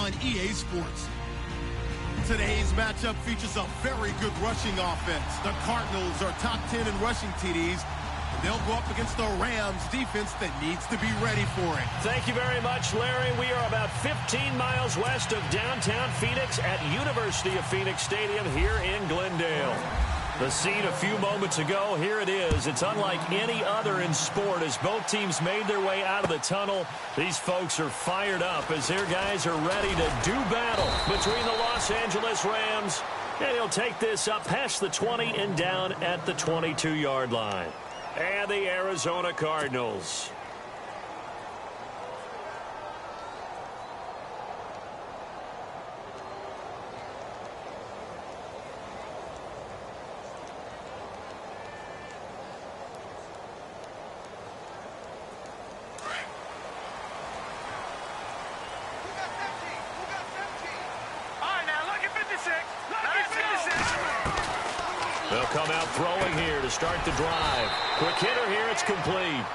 on EA Sports. Today's matchup features a very good rushing offense. The Cardinals are top 10 in rushing TDs. They'll go up against the Rams defense that needs to be ready for it. Thank you very much, Larry. We are about 15 miles west of downtown Phoenix at University of Phoenix Stadium here in Glendale. The scene a few moments ago, here it is. It's unlike any other in sport as both teams made their way out of the tunnel. These folks are fired up as their guys are ready to do battle between the Los Angeles Rams. And he'll take this up past the 20 and down at the 22-yard line. And the Arizona Cardinals. They'll come out throwing here to start the drive. Quick hitter here, it's complete.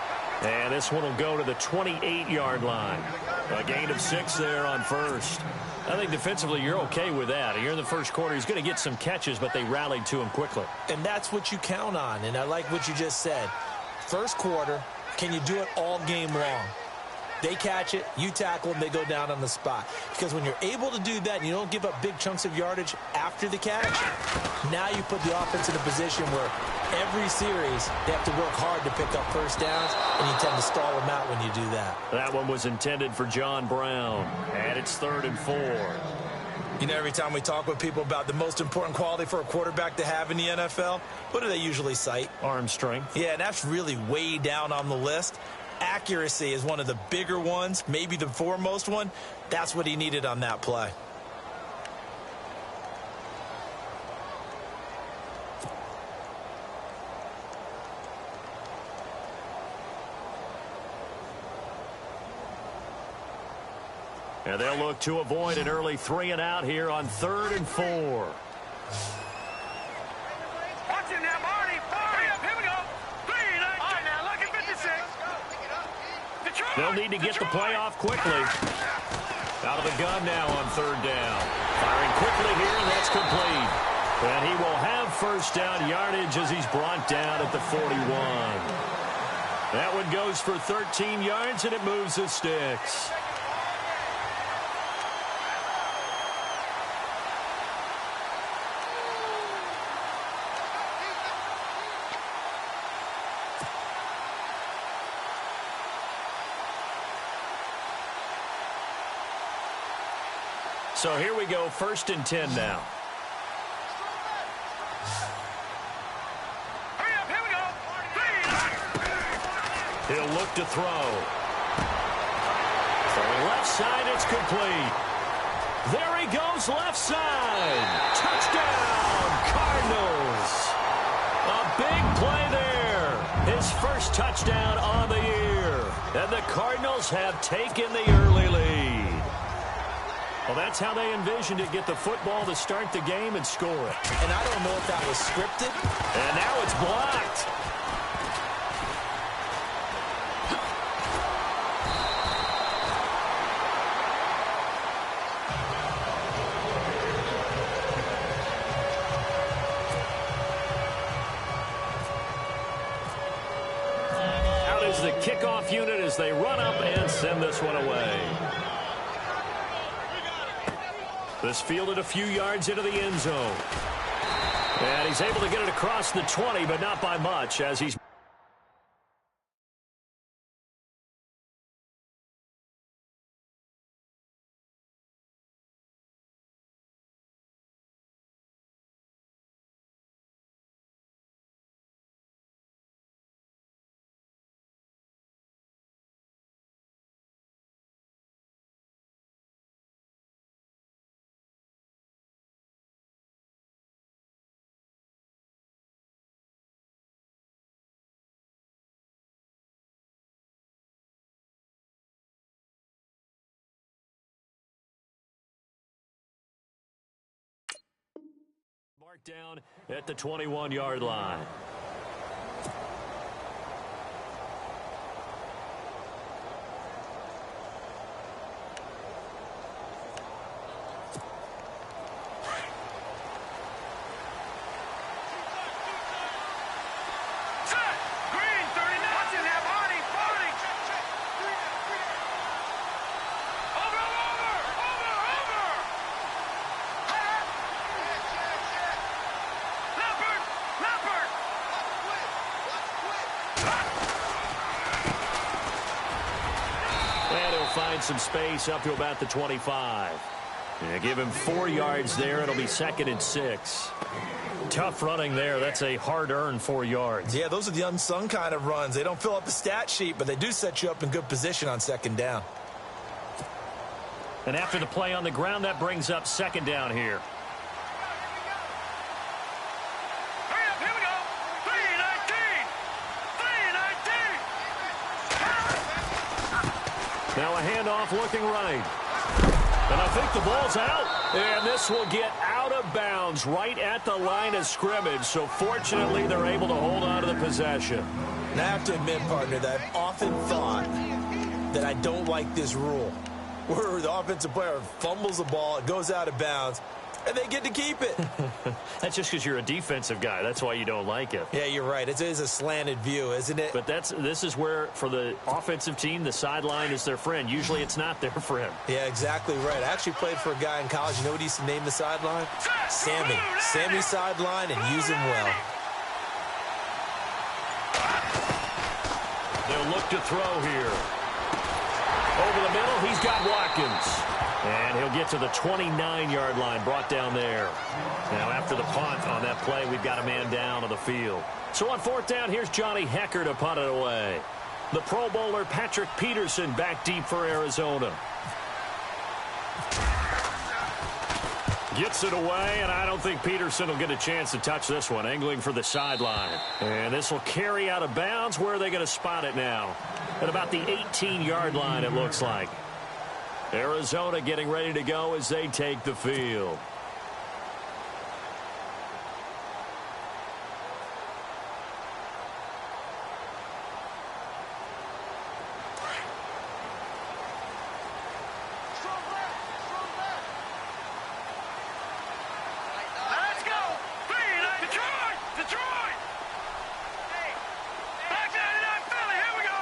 And this one will go to the 28-yard line. A gain of 6 there on first. I think defensively you're okay with that. Here in the first quarter, he's going to get some catches, but they rallied to him quickly. And that's what you count on, and I like what you just said. First quarter, can you do it all game long? They catch it, you tackle them, they go down on the spot. Because when you're able to do that and you don't give up big chunks of yardage after the catch, now you put the offense in a position where every series they have to work hard to pick up first downs, and you tend to stall them out when you do that. That one was intended for John Brown, and it's 3rd and 4. You know, every time we talk with people about the most important quality for a quarterback to have in the NFL, what do they usually cite? Arm strength. Yeah, and that's really way down on the list. Accuracy is one of the bigger ones, maybe the foremost one. That's what he needed on that play. And they'll look to avoid an early 3 and out here on 3rd and 4. They'll need to get the play off quickly. Out of the gun now on 3rd down. Firing quickly here, and that's complete. And he will have first down yardage as he's brought down at the 41. That one goes for 13 yards, and it moves the sticks. So here we go, 1st and 10 now. He'll look to throw. Throwing left side, it's complete. There he goes, left side. Touchdown, Cardinals. A big play there. His first touchdown on the year. And the Cardinals have taken the early lead. Well, that's how they envisioned it, get the football to start the game and score it. And I don't know if that was scripted. And now it's blocked. Out is the kickoff unit as they run up and send this one away. This fielded a few yards into the end zone. And he's able to get it across the 20, but not by much as he's... Mark down at the 21-yard line. find some space up to about the 25. Yeah, give him 4 yards there. It'll be 2nd and 6. Tough running there. That's a hard-earned 4 yards. Yeah, those are the unsung kind of runs. They don't fill up the stat sheet, but they do set you up in good position on 2nd down. And after the play on the ground, that brings up 2nd down here. Here we go. 3-19. Now a handoff looking right. And I think the ball's out. And this will get out of bounds right at the line of scrimmage. So fortunately, they're able to hold on to the possession. And I have to admit, partner, that I've often thought that I don't like this rule, where the offensive player fumbles the ball, it goes out of bounds, and they get to keep it. That's just because you're a defensive guy. That's why you don't like it. Yeah, you're right. It is a slanted view, isn't it? But this is where, for the offensive team, the sideline is their friend. Usually it's not their friend. Yeah, exactly right. I actually played for a guy in college. You know what he used to name the sideline? Sammy. Sammy sideline, and use him well. They'll look to throw here. Over the middle, he's got Watkins. And he'll get to the 29-yard line, brought down there. Now, after the punt on that play, we've got a man down on the field. So on 4th down, here's Johnny Hecker to punt it away. The Pro Bowler Patrick Peterson back deep for Arizona. Gets it away, and I don't think Peterson will get a chance to touch this one. Angling for the sideline. And this will carry out of bounds. Where are they going to spot it now? At about the 18-yard line, it looks like. Arizona getting ready to go as they take the field. Let's go. Detroit. Back 99 Philly. Here we go.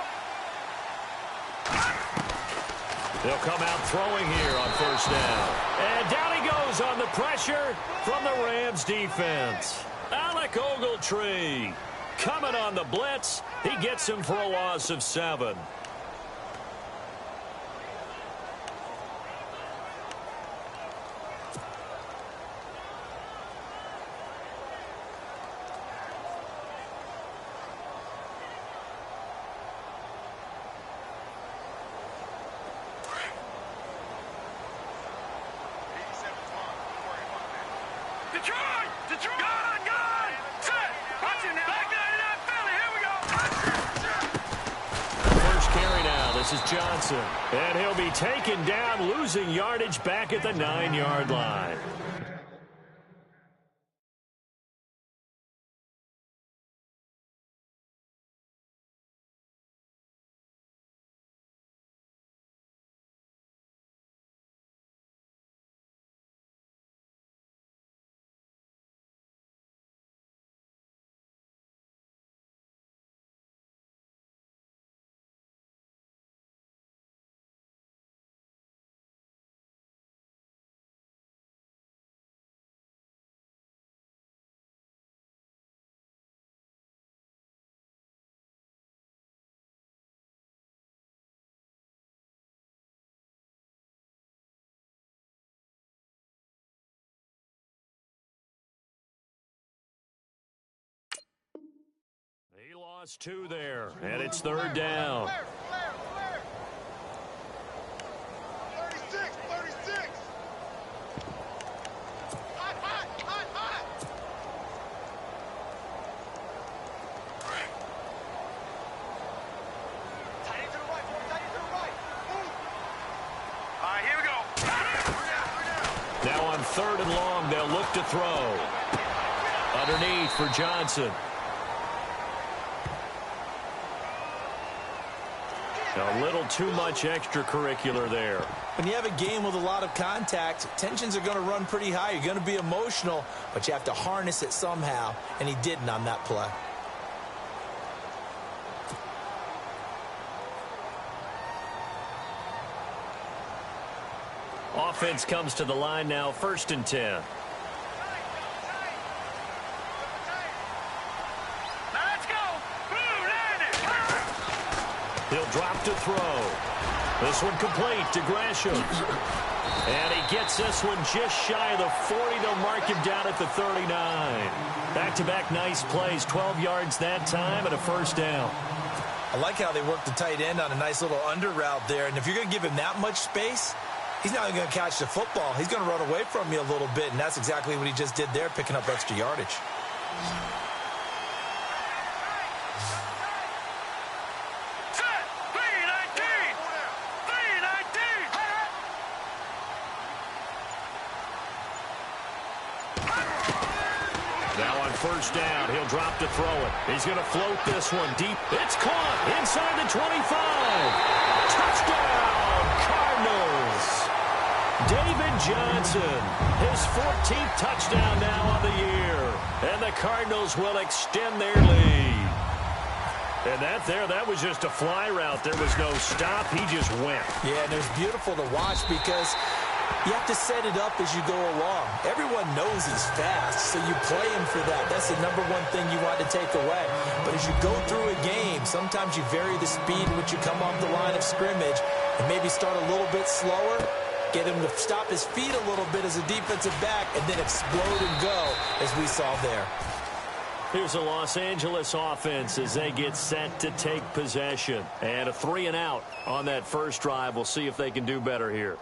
They'll come out throwing here on 1st down. And down he goes on the pressure from the Rams defense. Alec Ogletree coming on the blitz. He gets him for a loss of 7. Detroit. Gun. Set. Watch it now. Back 99 Philly. Here we go. First carry now. This is Johnson. And he'll be taken down, losing yardage back at the 9-yard line. He lost 2 there, and it's 3rd down. 36. Hot. Tight end to the right, boy. Tight end to the right. Move. All right, here we go. Now on 3rd and long, they'll look to throw. Underneath for Johnson. A little too much extracurricular there. When you have a game with a lot of contact, tensions are going to run pretty high. You're going to be emotional, but you have to harness it somehow, and he didn't on that play. Offense comes to the line now, 1st and 10. He'll drop to throw. This one complete to Gresham. And he gets this one just shy of the 40. They'll mark him down at the 39. Back-to-back nice plays. 12 yards that time and a first down. I like how they work the tight end on a nice little under route there. And if you're going to give him that much space, he's not even going to catch the football. He's going to run away from you a little bit, and that's exactly what he just did there, picking up extra yardage. First down. He'll drop to throw it. He's going to float this one deep. It's caught inside the 25. Touchdown, Cardinals. David Johnson, his 14th touchdown now on the year. And the Cardinals will extend their lead. And that was just a fly route. There was no stop. He just went. Yeah, and it was beautiful to watch because you have to set it up as you go along. Everyone knows he's fast, so you play him for that. That's the number one thing you want to take away. But as you go through a game, sometimes you vary the speed in which you come off the line of scrimmage and maybe start a little bit slower, get him to stop his feet a little bit as a defensive back, and then explode and go, as we saw there. Here's the Los Angeles offense as they get set to take possession. And a 3-and-out on that first drive. We'll see if they can do better here.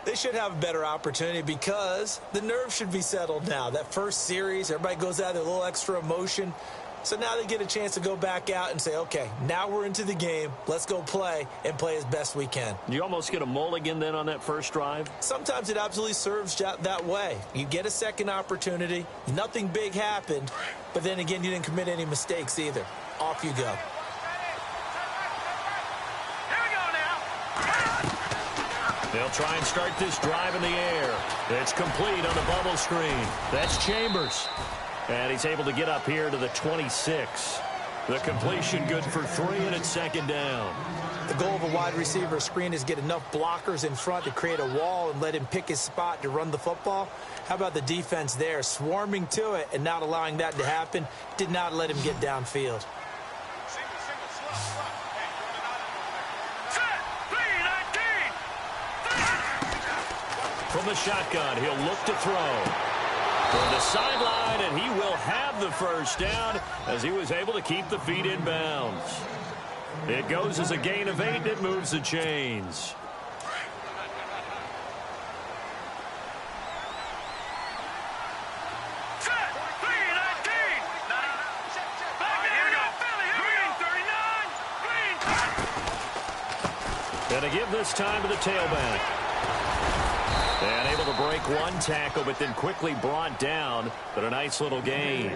They should have a better opportunity because the nerves should be settled now. That first series, everybody goes out with a little extra emotion. So now they get a chance to go back out and say, okay, now we're into the game. Let's go play and play as best we can. You almost get a mulligan then on that first drive? Sometimes it absolutely serves that way. You get a second opportunity. Nothing big happened. But then again, you didn't commit any mistakes either. Off you go. They'll try and start this drive in the air. It's complete on the bubble screen. That's Chambers. And he's able to get up here to the 26. The completion good for 3, and it's second down. The goal of a wide receiver screen is get enough blockers in front to create a wall and let him pick his spot to run the football. How about the defense there, swarming to it and not allowing that to happen? Did not let him get downfield. From the shotgun, he'll look to throw. From the sideline, and he will have the first down as he was able to keep the feet in bounds. It goes as a gain of 8, and it moves the chains. And to give this time to the tailback. And able to break one tackle, but then quickly brought down. But a nice little gain.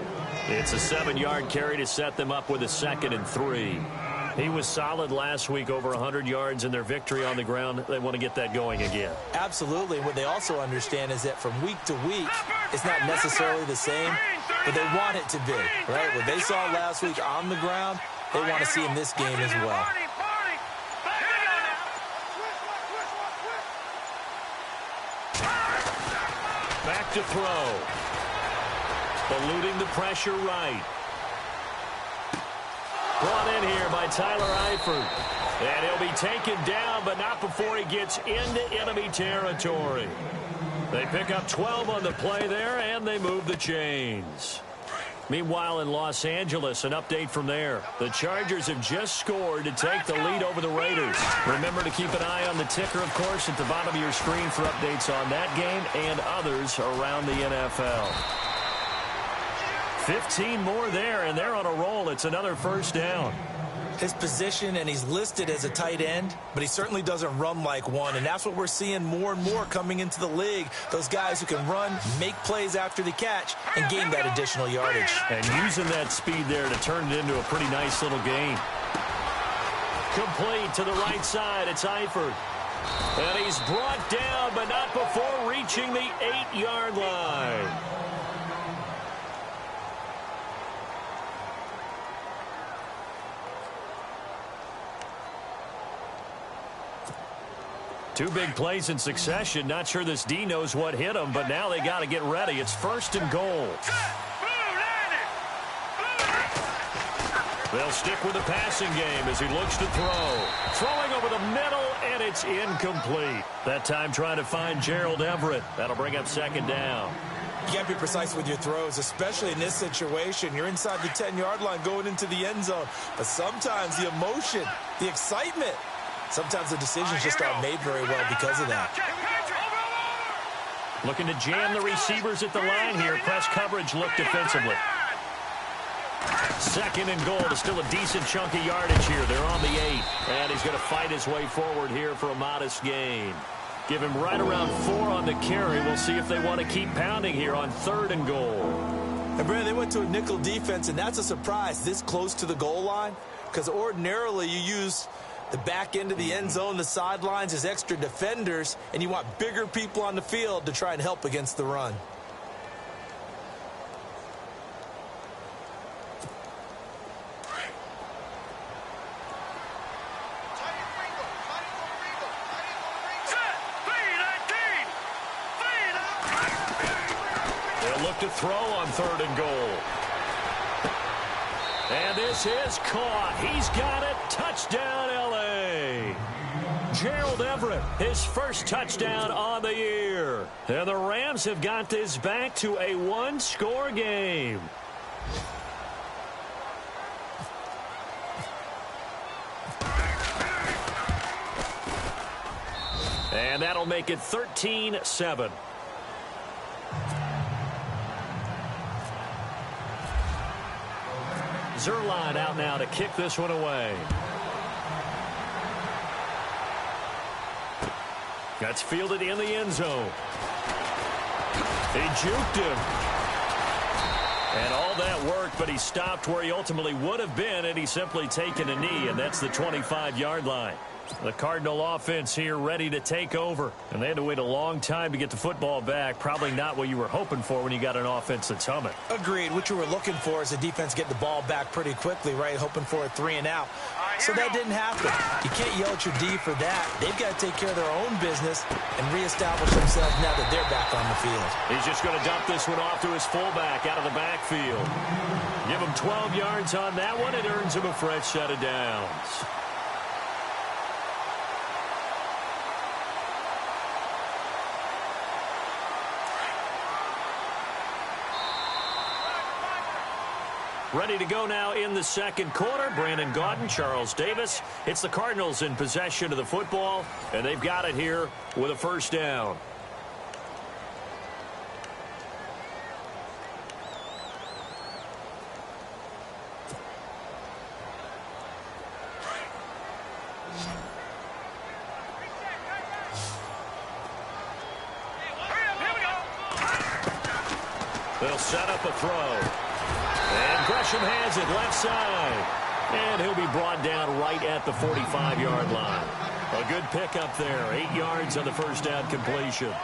It's a 7-yard carry to set them up with a 2nd and 3. He was solid last week, over 100 yards in their victory on the ground. They want to get that going again. Absolutely. What they also understand is that from week to week, it's not necessarily the same, but they want it to be, right? What they saw last week on the ground, they want to see in this game as well. Back to throw. Eluding the pressure right. Brought in here by Tyler Eifert. And he'll be taken down, but not before he gets into enemy territory. They pick up 12 on the play there, and they move the chains. Meanwhile, in Los Angeles, an update from there. The Chargers have just scored to take the lead over the Raiders. Remember to keep an eye on the ticker, of course, at the bottom of your screen for updates on that game and others around the NFL. 15 more there, and they're on a roll. It's another first down. His position, and he's listed as a tight end, but he certainly doesn't run like one, and that's what we're seeing more and more coming into the league. Those guys who can run, make plays after the catch, and gain that additional yardage. And using that speed there to turn it into a pretty nice little gain. Complete to the right side. It's Eifert. And he's brought down, but not before reaching the 8-yard line. Two big plays in succession. Not sure this D knows what hit him, but now they got to get ready. It's 1st and goal. They'll stick with the passing game as he looks to throw. Throwing over the middle, and it's incomplete. That time trying to find Gerald Everett. That'll bring up second down. You got to be precise with your throws, especially in this situation. You're inside the 10-yard line going into the end zone. But sometimes the emotion, the excitement, sometimes the decisions just aren't made very well because of that. Looking to jam the receivers at the line here. Press coverage look defensively. Second and goal. There's still a decent chunk of yardage here. They're on the 8. And he's going to fight his way forward here for a modest gain. Give him right around 4 on the carry. We'll see if they want to keep pounding here on 3rd and goal. And Brandon, they went to a nickel defense, and that's a surprise this close to the goal line. Because ordinarily you use the back end of the end zone, the sidelines as extra defenders, and you want bigger people on the field to try and help against the run. They'll look to throw on 3rd and goal. And this is caught. He's got it. Touchdown, L.A. Gerald Everett, his first touchdown on the year. And the Rams have got this back to a 1-score game. And that'll make it 13-7. Zerline out now to kick this one away. That's fielded in the end zone. He juked him. And all that worked, but he stopped where he ultimately would have been had he simply taken a knee, and that's the 25-yard line. The Cardinal offense here ready to take over. And they had to wait a long time to get the football back. Probably not what you were hoping for when you got an offense that's humming. Agreed. What you were looking for is the defense getting the ball back pretty quickly, right? Hoping for a 3 and out. So that didn't happen. You can't yell at your D for that. They've got to take care of their own business and reestablish themselves now that they're back on the field. He's just going to dump this one off to his fullback out of the backfield. Give him 12 yards on that one. It earns him a fresh set of downs. Ready to go now in the second quarter. Brandon Gaudin, Charles Davis. It's the Cardinals in possession of the football, and they've got it here with a first down. They'll set up a throw. And Gresham has it left side. And he'll be brought down right at the 45-yard line. A good pickup there. 8 yards on the first down completion.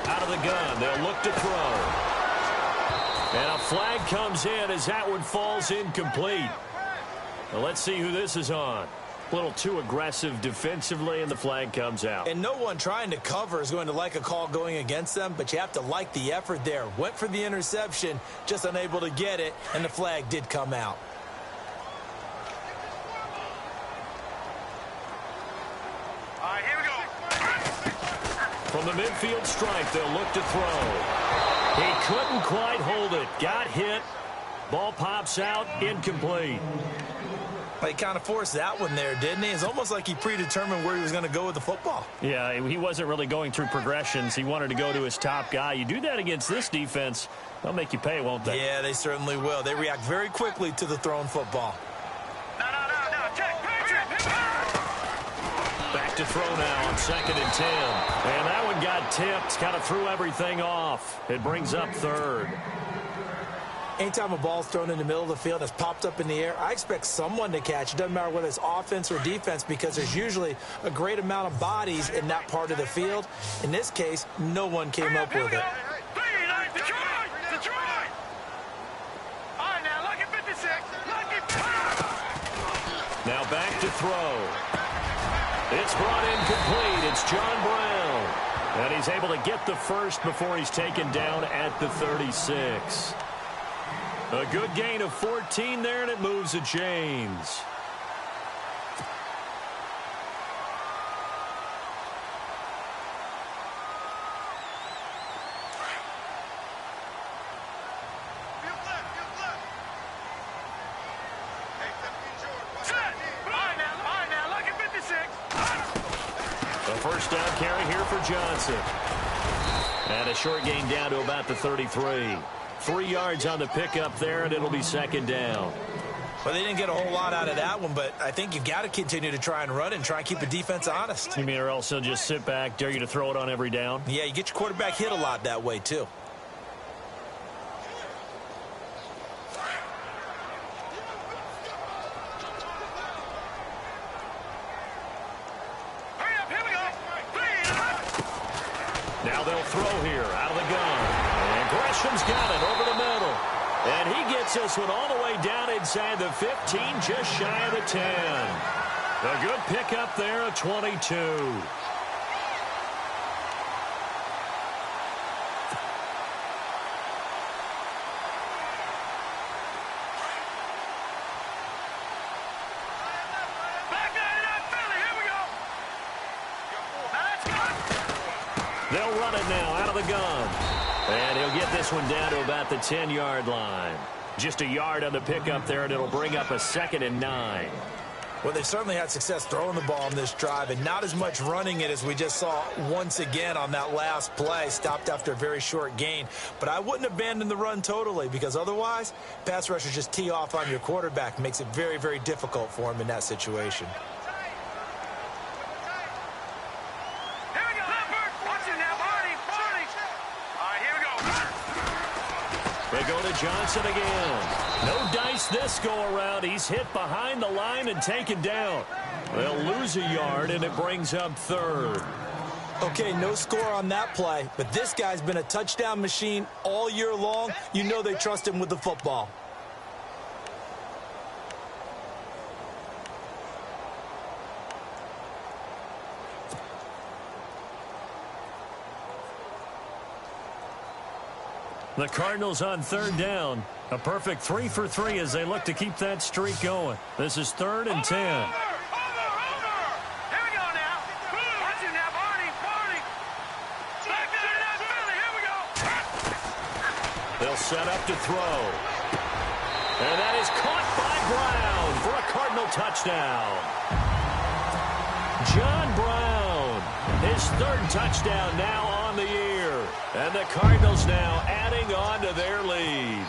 Out of the gun, they'll look to throw. And a flag comes in as that one falls incomplete. Well, let's see who this is on. A little too aggressive defensively, and the flag comes out. And no one trying to cover is going to like a call going against them, but you have to like the effort there. Went for the interception, just unable to get it, and the flag did come out. From the midfield stripe, they'll look to throw. He couldn't quite hold it. Got hit. Ball pops out. Incomplete. He kind of forced that one there, didn't he? It's almost like he predetermined where he was going to go with the football. Yeah, he wasn't really going through progressions. He wanted to go to his top guy. You do that against this defense, they'll make you pay, won't they? Yeah, they certainly will. They react very quickly to the thrown football. Back to throw now on 2nd and 10. And that one got tipped. Kind of threw everything off. It brings up 3rd. Anytime a ball's thrown in the middle of the field that's popped up in the air, I expect someone to catch. It doesn't matter whether it's offense or defense because there's usually a great amount of bodies in that part of the field. In this case, no one came up with it. throw. It's brought in complete. It's John Brown. And he's able to get the first before he's taken down at the 36. A good gain of 14 there, and it moves the chains. First down carry here for Johnson. And a short gain down to about the 33. 3 yards on the pickup there, and it'll be second down. Well, they didn't get a whole lot out of that one, but I think you've got to continue to try and run and try and keep the defense honest. You mean or else they'll just sit back, dare you to throw it on every down? Yeah, you get your quarterback hit a lot that way, too. Now they'll throw here out of the gun. And Gresham's got it over the middle. And he gets this one all the way down inside the 15, just shy of the 10. A good pickup there, a 22. They'll run it now out of the gun. And he'll get this one down to about the 10-yard line. Just a yard on the pickup there, and it'll bring up a 2nd and 9. Well, they've certainly had success throwing the ball on this drive, and not as much running it as we just saw once again on that last play. Stopped after a very short gain. But I wouldn't abandon the run totally, because otherwise, pass rushers just tee off on your quarterback. Makes it very, very difficult for him in that situation. They go to Johnson again. No dice this go-around. He's hit behind the line and taken down. They'll lose a yard, and it brings up 3rd. Okay, no score on that play, but this guy's been a touchdown machine all year long. You know they trust him with the football. The Cardinals on 3rd down. A perfect 3 for 3 as they look to keep that streak going. This is 3rd and 10. Here we go now. Watch it now, Barney. Here we go. They'll set up to throw. And that is caught by Brown for a Cardinal touchdown. John Brown, his 3rd touchdown now on the year. And the Cardinals now adding on to their lead.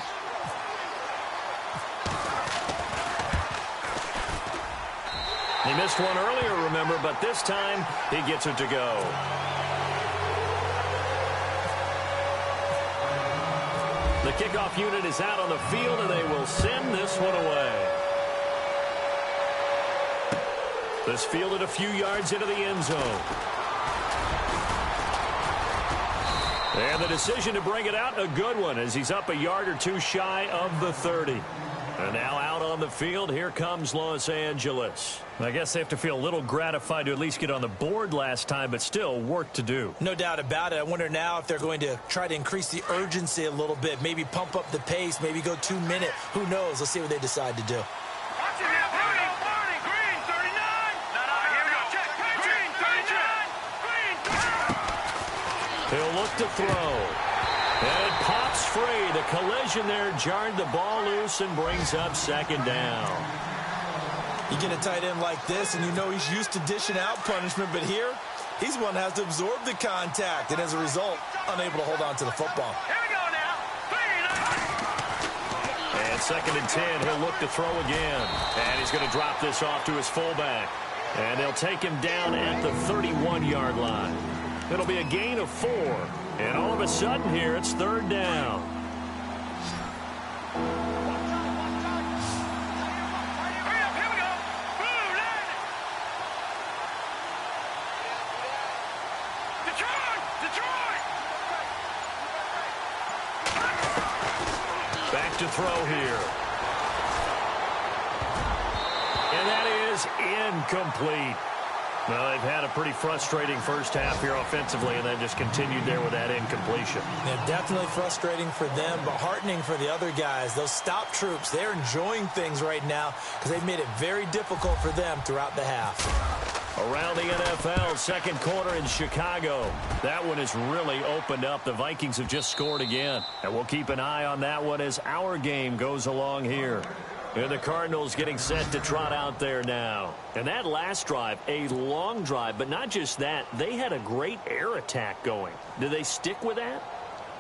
He missed one earlier, remember, but this time he gets it to go. The kickoff unit is out on the field, and they will send this one away. This fielded a few yards into the end zone. And the decision to bring it out, a good one, as he's up a yard or two shy of the 30. And now out on the field, here comes Los Angeles. I guess they have to feel a little gratified to at least get on the board last time, but still work to do. No doubt about it. I wonder now if they're going to try to increase the urgency a little bit, maybe pump up the pace, maybe go 2-minute. Who knows? Let's see what they decide to do. Watch it now, Barney. Green, 39. Here we go. Check. Green, 39. Green. He'll look to throw. And it pops free. The collision there jarred the ball loose and brings up 2nd down. You get a tight end like this, and you know he's used to dishing out punishment, but here, he's one that has to absorb the contact, and as a result, unable to hold on to the football. Here we go now. And 2nd and 10, he'll look to throw again. And he's going to drop this off to his fullback. And they'll take him down at the 31-yard line. It'll be a gain of 4. And all of a sudden here, it's 3rd down. Here we go. Detroit! Back to throw here. And that is incomplete. Well, they've had a pretty frustrating first half here offensively, and then just continued there with that incompletion. Yeah, definitely frustrating for them, but heartening for the other guys. Those stop troops, they're enjoying things right now because they've made it very difficult for them throughout the half. Around the NFL, second quarter in Chicago. That one has really opened up. The Vikings have just scored again. And we'll keep an eye on that one as our game goes along here. And the Cardinals getting set to trot out there now. And that last drive, a long drive, but not just that. They had a great air attack going. Do they stick with that?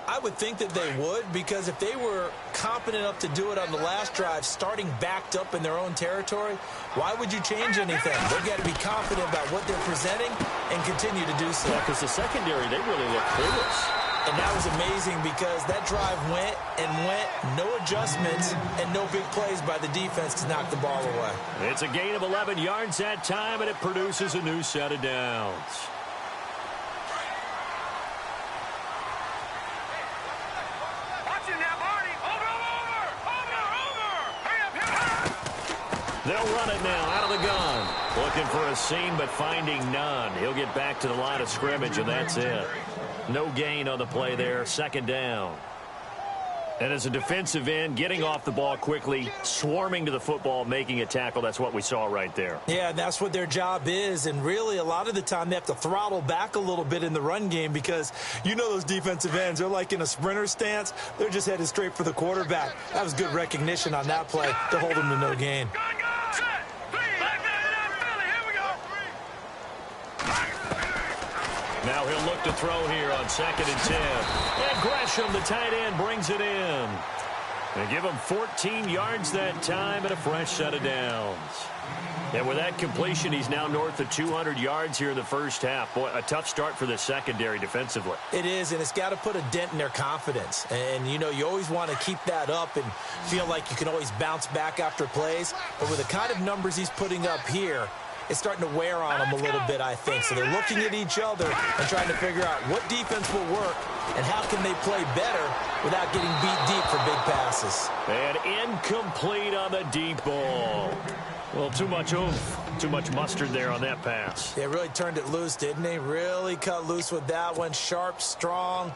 I would think that they would, because if they were competent enough to do it on the last drive, starting backed up in their own territory, why would you change anything? They've got to be confident about what they're presenting and continue to do so. Because the secondary, they really look clueless. And that was amazing because that drive went and went, no adjustments, and no big plays by the defense to knock the ball away. It's a gain of 11 yards that time, and it produces a new set of downs. They'll run it now out of the gun. Looking for a seam, but finding none. He'll get back to the line of scrimmage, and that's it. No gain on the play there, second down. And as a defensive end, getting off the ball quickly, swarming to the football, making a tackle, that's what we saw right there. Yeah, that's what their job is, and really a lot of the time they have to throttle back a little bit in the run game because you know those defensive ends, they're like in a sprinter stance. They're just headed straight for the quarterback. That was good recognition on that play to hold them to no gain. Now he'll look to throw here on 2nd and 10. And Gresham, the tight end, brings it in. They give him 14 yards that time and a fresh set of downs. And with that completion, he's now north of 200 yards here in the first half. Boy, a tough start for the secondary defensively. It is, and it's got to put a dent in their confidence. And, you know, you always want to keep that up and feel like you can always bounce back after plays. But with the kind of numbers he's putting up here, it's starting to wear on them a little bit, I think. So they're looking at each other and trying to figure out what defense will work and how can they play better without getting beat deep for big passes. And incomplete on the deep ball. Well, too much oomph, too much mustard there on that pass. They really turned it loose, didn't they? Really cut loose with that one. Sharp, strong.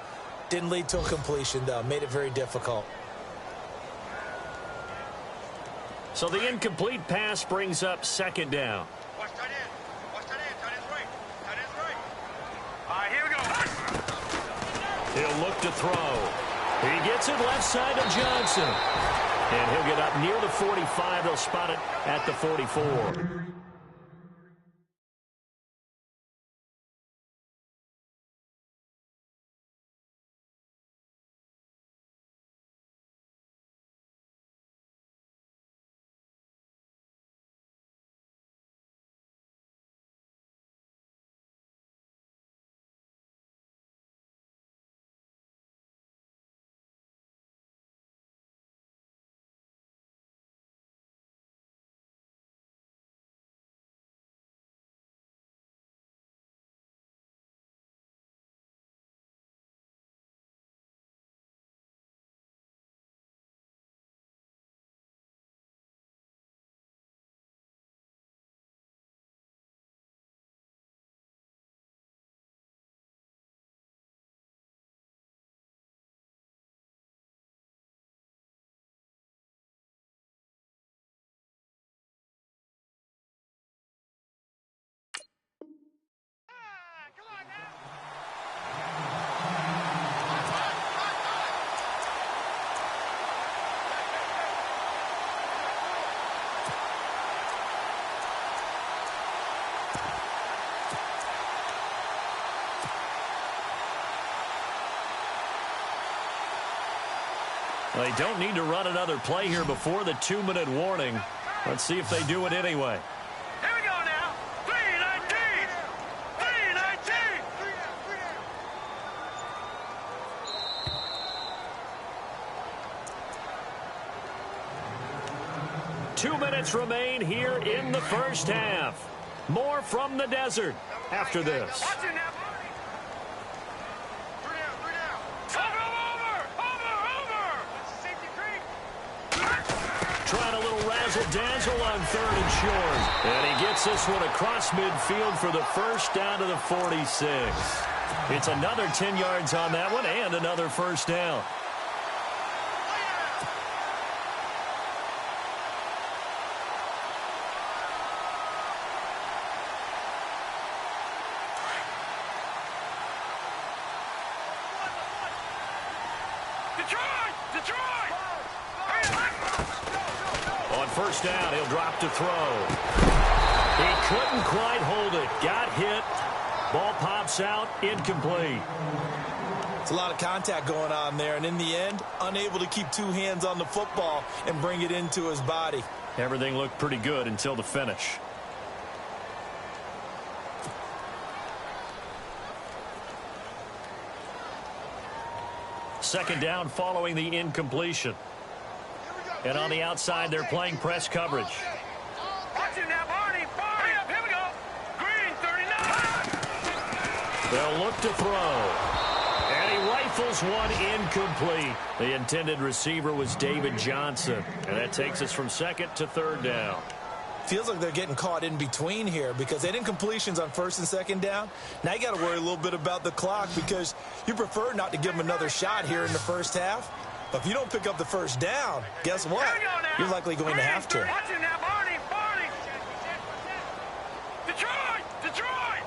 Didn't lead to a completion, though. Made it very difficult. So the incomplete pass brings up second down. Watch tight end. Watch tight end. Tight end's right. Tight end's right. All right, here we go. He'll look to throw. He gets it left side to Johnson. And he'll get up near the 45. They'll spot it at the 44. They don't need to run another play here before the 2-minute warning. Let's see if they do it anyway. Here we go now. 3-19. 3-19. 2 minutes remain here in the first half. More from the desert after this. Watch it now. 3 down. 3 down. Over. Safety creep. trying a little razzle-dazzle on 3rd and short. And he gets this one across midfield for the first down to the 46. It's another 10 yards on that one and another first down. On first down, he'll drop to throw. He couldn't quite hold it. Got hit. Ball pops out. Incomplete. It's a lot of contact going on there, and in the end, unable to keep 2 hands on the football and bring it into his body. Everything looked pretty good until the finish. Second down following the incompletion. And on the outside, they're playing press coverage. Watch him now, Barney. Barney, here we go. Green, 39. They'll look to throw. And he rifles one incomplete. The intended receiver was David Johnson. And that takes us from 2nd to 3rd down. Feels like they're getting caught in between here because they didn't completions on 1st and 2nd down. Now you got to worry a little bit about the clock because you prefer not to give them another shot here in the first half. But if you don't pick up the first down, guess what? You're likely going to have to. Watch him now, Barney. Barney. Detroit. Detroit.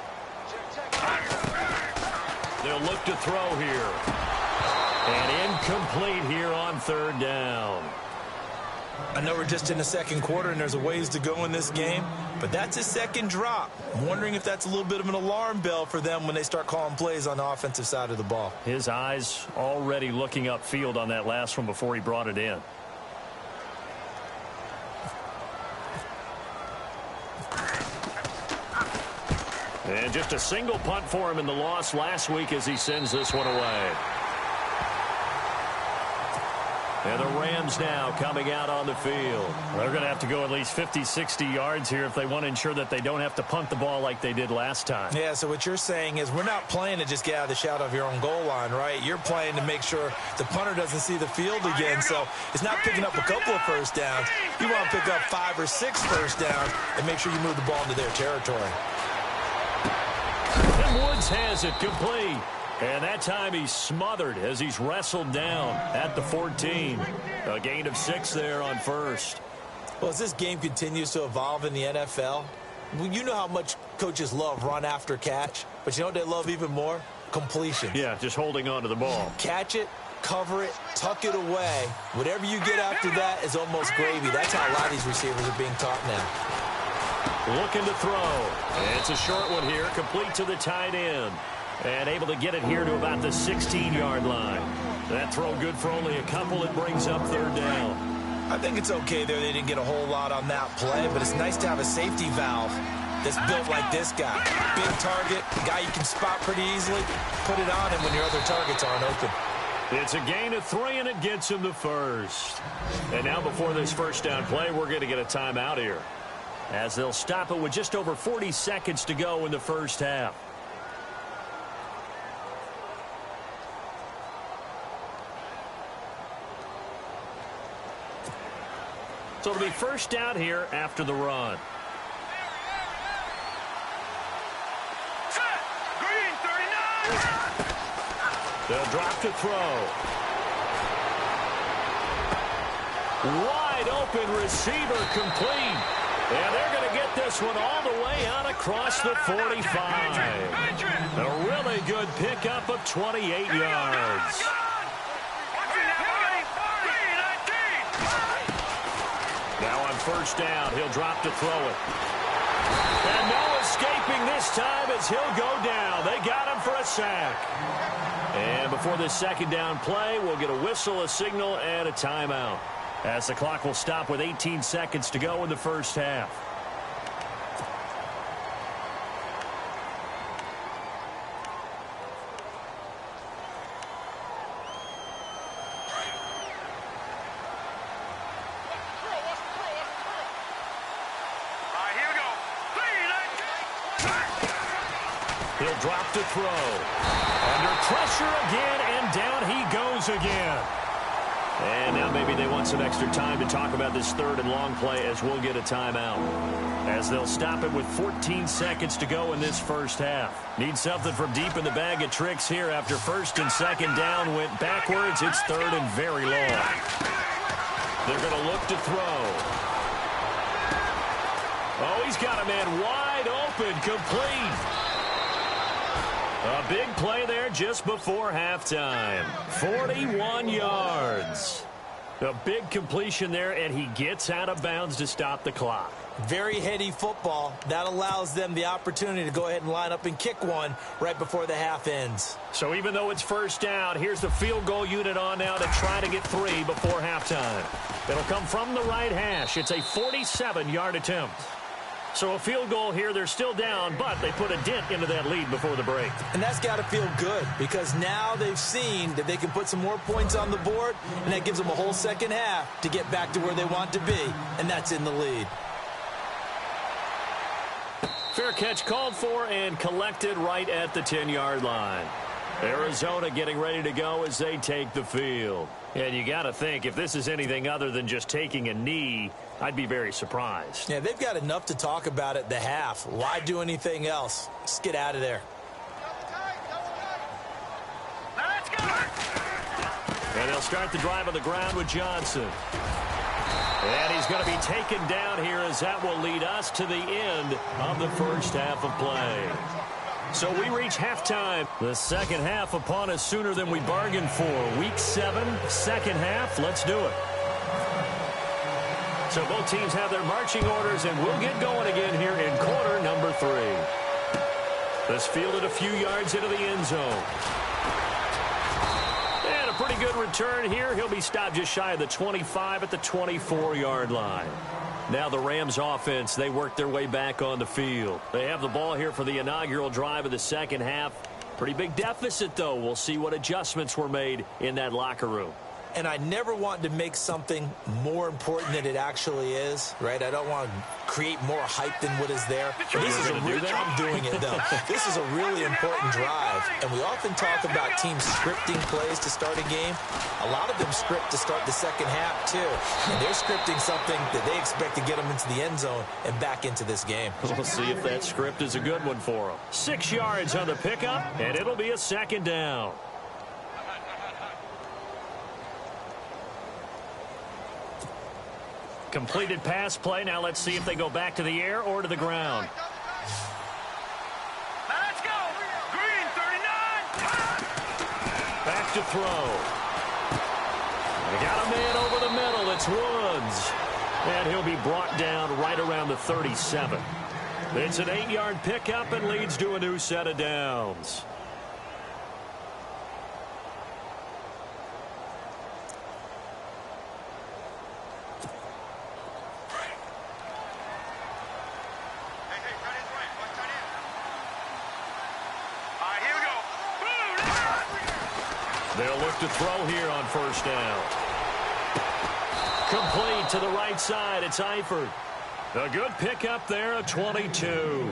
They'll look to throw here. And incomplete here on 3rd down. I know we're just in the 2nd quarter and there's a ways to go in this game, but that's his 2nd drop. I'm wondering if that's a little bit of an alarm bell for them when they start calling plays on the offensive side of the ball. His eyes already looking upfield on that last one before he brought it in. And just a single punt for him in the loss last week as he sends this one away. And the Rams now coming out on the field. They're going to have to go at least 50, 60 yards here if they want to ensure that they don't have to punt the ball like they did last time. Yeah, so what you're saying is we're not playing to just get out of the shadow of your own goal line, right? You're playing to make sure the punter doesn't see the field again. So it's not picking up a couple of first downs. You want to pick up 5 or 6 first downs and make sure you move the ball into their territory. And Woods has it complete. And that time he's smothered as he's wrestled down at the 14. A gain of 6 there on first. Well, as this game continues to evolve in the NFL, you know how much coaches love run after catch, but you know what they love even more? Completion. Yeah, just holding on to the ball. Catch it, cover it, tuck it away. Whatever you get after that is almost gravy. That's how a lot of these receivers are being taught now. Looking to throw. And it's a short one here, complete to the tight end. And able to get it here to about the 16-yard line. That throw good for only a couple. It brings up 3rd down. I think it's okay there. They didn't get a whole lot on that play, but it's nice to have a safety valve that's built like this guy. Big target, guy you can spot pretty easily. Put it on him when your other targets aren't open. It's a gain of 3, and it gets him the first. And now before this first down play, we're going to get a timeout here, as they'll stop it with just over 40 seconds to go in the first half. So it'll be first down here after the run. Set. Green, 39. They'll drop to throw. Wide open receiver complete. And they're going to get this one all the way out across the 45. A really good pickup of 28 yards. Now on first down, he'll drop to throw it. And no escaping this time as he'll go down. They got him for a sack. And before this second down play, we'll get a whistle, a signal, and a timeout, as the clock will stop with 18 seconds to go in the first half. He'll drop to throw. Under pressure again, and down he goes again. And now maybe they want some extra time to talk about this third and long play as we'll get a timeout. As they'll stop it with 14 seconds to go in this first half. Need something from deep in the bag of tricks here after first and second down went backwards. It's third and very long. They're going to look to throw. Oh, he's got a man wide open, complete. A big play there just before halftime. 41 yards. A big completion there, and he gets out of bounds to stop the clock. Very heady football. That allows them the opportunity to go ahead and line up and kick one right before the half ends. So even though it's first down, here's the field goal unit on now to try to get 3 before halftime. It'll come from the right hash. It's a 47-yard attempt. So a field goal here, they're still down, but they put a dent into that lead before the break. And that's got to feel good because now they've seen that they can put some more points on the board, and that gives them a whole second half to get back to where they want to be, and that's in the lead. Fair catch called for and collected right at the 10-yard line. Arizona getting ready to go as they take the field. And you got to think, if this is anything other than just taking a knee, I'd be very surprised. Yeah, they've got enough to talk about at the half. Why do anything else? Just get out of there. Let's go. And they'll start the drive on the ground with Johnson. And he's going to be taken down here as that will lead us to the end of the first half of play. So we reach halftime. The second half upon us sooner than we bargained for. Week 7, second half. Let's do it. So both teams have their marching orders, and we'll get going again here in quarter number 3. This fielded a few yards into the end zone. And a pretty good return here. He'll be stopped just shy of the 25 at the 24-yard line. Now the Rams offense, they work their way back on the field. They have the ball here for the inaugural drive of the second half. Pretty big deficit, though. We'll see what adjustments were made in that locker room. And I never want to make something more important than it actually is, right? I don't want to create more hype than what is there. This is I'm doing it, though. This is a really important drive, and we often talk about teams scripting plays to start a game. A lot of them script to start the second half, too. And they're scripting something that they expect to get them into the end zone and back into this game. We'll see if that script is a good one for them. 6 yards on the pickup, and it'll be a second down. Completed pass play. Now let's see if they go back to the air or to the ground. Let's go. Green 39. Back to throw. They got a man over the middle. It's Woods. And he'll be brought down right around the 37. It's an 8-yard pickup and leads to a new set of downs. They'll look to throw here on first down. Complete to the right side. It's Eifert. A good pickup there, a 22.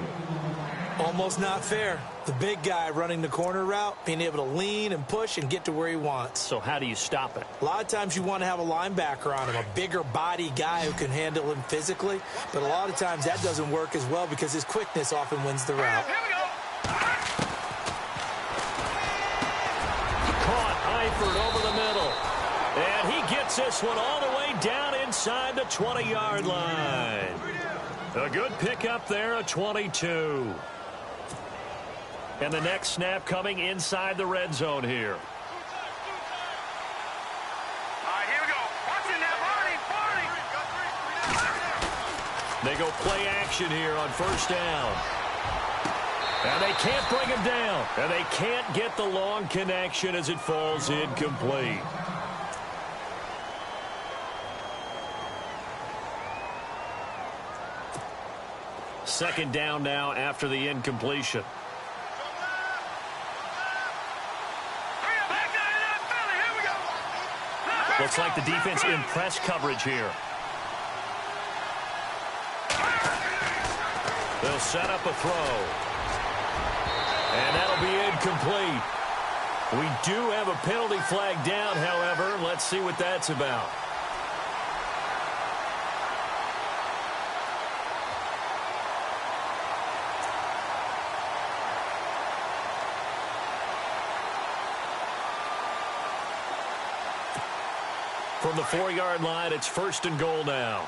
Almost not fair. The big guy running the corner route, being able to lean and push and get to where he wants. So how do you stop it? A lot of times you want to have a linebacker on him, a bigger body guy who can handle him physically. But a lot of times that doesn't work as well because his quickness often wins the route. Here we go. Over the middle. And he gets this one all the way down inside the 20-yard line. A good pickup there, a 22. And the next snap coming inside the red zone here. All right, here we go. Watching that. They go play action here on first down. And they can't bring him down. And they can't get the long connection as it falls incomplete. Second down now after the incompletion. Looks like the defense in press coverage here. They'll set up a throw. And that'll be incomplete. We do have a penalty flag down, however. Let's see what that's about. From the 4-yard line, it's 1st and goal now.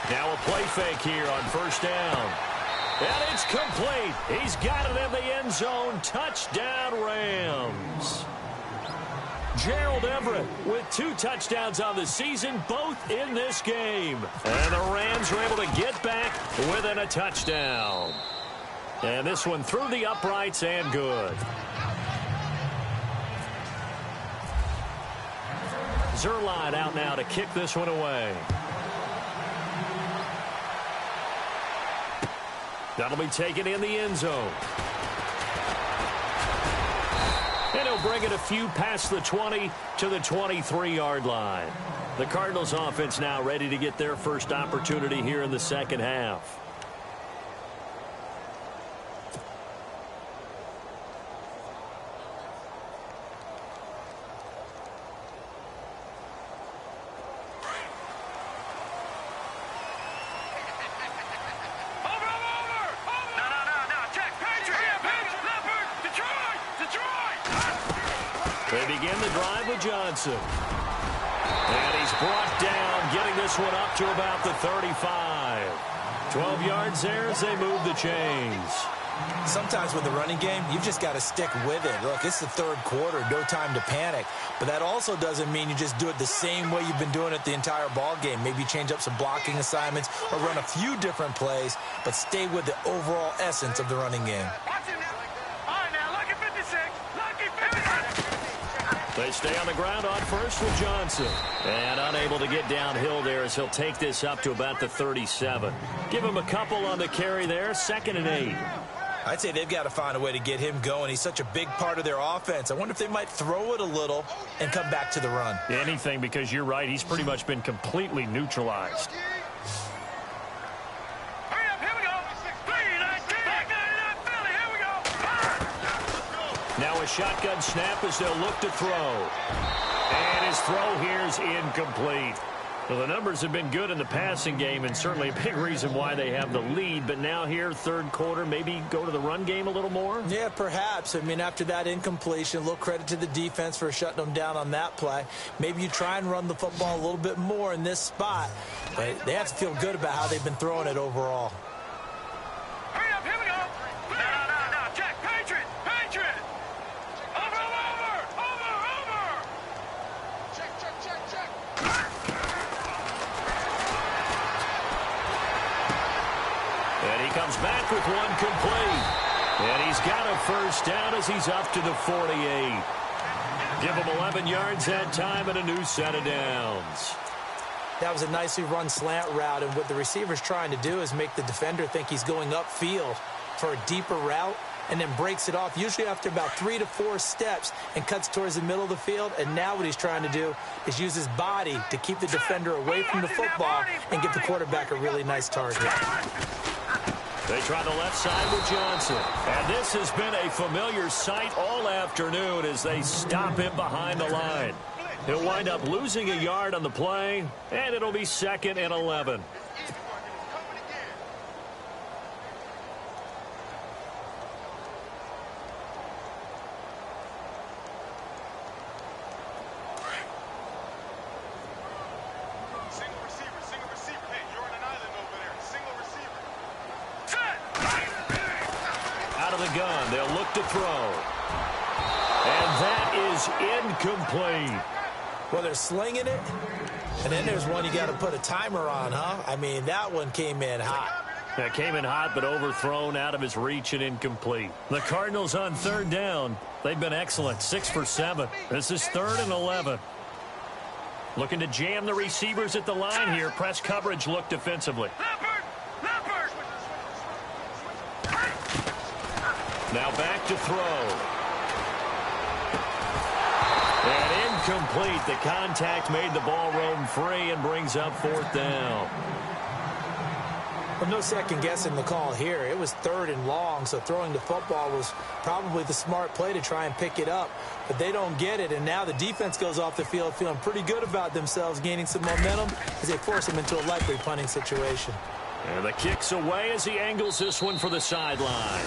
Now a play fake here on 1st down. And it's complete. He's got it in the end zone. Touchdown, Rams. Gerald Everett with 2 touchdowns on the season, both in this game. And the Rams are able to get back within a touchdown. And this one through the uprights and good. Zerline out now to kick this one away. That'll be taken in the end zone. And he'll bring it a few past the 20 to the 23-yard line. The Cardinals offense now ready to get their first opportunity here in the second half. They begin the drive with Johnson. And he's brought down, getting this one up to about the 35. 12 yards there as they move the chains. Sometimes with the running game, you've just got to stick with it. Look, it's the 3rd quarter, no time to panic. But that also doesn't mean you just do it the same way you've been doing it the entire ball game. Maybe change up some blocking assignments or run a few different plays, but stay with the overall essence of the running game. They stay on the ground on 1st with Johnson. And unable to get downhill there as he'll take this up to about the 37. Give him a couple on the carry there, 2nd and 8. I'd say they've got to find a way to get him going. He's such a big part of their offense. I wonder if they might throw it a little and come back to the run. Anything, because you're right. He's pretty much been completely neutralized. Now a shotgun snap as they'll look to throw. And his throw here is incomplete. Well, the numbers have been good in the passing game and certainly a big reason why they have the lead. But now here, 3rd quarter, maybe go to the run game a little more? Yeah, perhaps. I mean, after that incompletion, a little credit to the defense for shutting them down on that play. Maybe you try and run the football a little bit more in this spot. But they have to feel good about how they've been throwing it overall. Comes back with one complete. And he's got a 1st down as he's up to the 48. Give him 11 yards that time and a new set of downs. That was a nicely run slant route, and what the receiver's trying to do is make the defender think he's going upfield for a deeper route and then breaks it off, usually after about 3 to 4 steps, and cuts towards the middle of the field. And now what he's trying to do is use his body to keep the defender away from the football and give the quarterback a really nice target. They try the left side with Johnson. And this has been a familiar sight all afternoon as they stop him behind the line. He'll wind up losing a yard on the play, and it'll be 2nd and 11. Gun. They'll look to throw. And that is incomplete. Well, they're slinging it, and then there's one you got to put a timer on, huh? I mean, that one came in hot. That came in hot, but overthrown, out of his reach and incomplete. The Cardinals on 3rd down. They've been excellent, 6 for 7. This is 3rd and 11. Looking to jam the receivers at the line here. Press coverage look defensively. Now back to throw. And incomplete. The contact made the ball roam free and brings up 4th down. Well, no second guessing the call here. It was 3rd and long, so throwing the football was probably the smart play to try and pick it up. But they don't get it, and now the defense goes off the field feeling pretty good about themselves, gaining some momentum as they force them into a likely punting situation. And the kick's away as he angles this one for the sideline.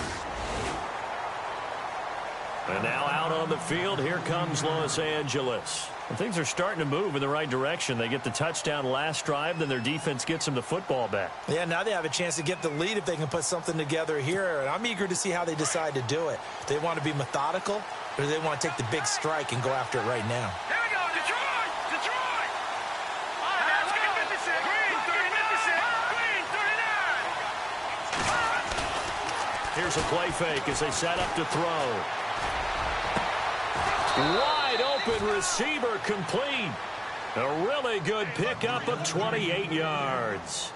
And now out on the field, here comes Los Angeles. And things are starting to move in the right direction. They get the touchdown last drive, then their defense gets them the football back. Yeah, now they have a chance to get the lead if they can put something together here. And I'm eager to see how they decide to do it. Do they want to be methodical, or do they want to take the big strike and go after it right now? Here we go, Detroit! Detroit! All right, let's go. Green, 39. Here's a play fake as they set up to throw. Wide open receiver complete. A really good pickup of 28 yards.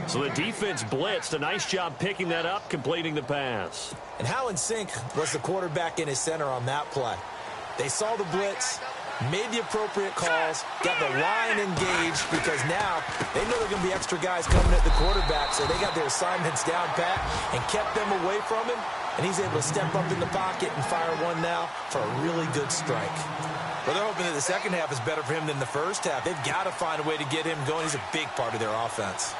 So the defense blitzed. A nice job picking that up, completing the pass. And how in sync was the quarterback in his center on that play? They saw the blitz, made the appropriate calls, got the line engaged because now they know there are going to be extra guys coming at the quarterback, so they got their assignments down pat and kept them away from him, and he's able to step up in the pocket and fire one now for a really good strike. Well, they're hoping that the second half is better for him than the first half. They've got to find a way to get him going. He's a big part of their offense.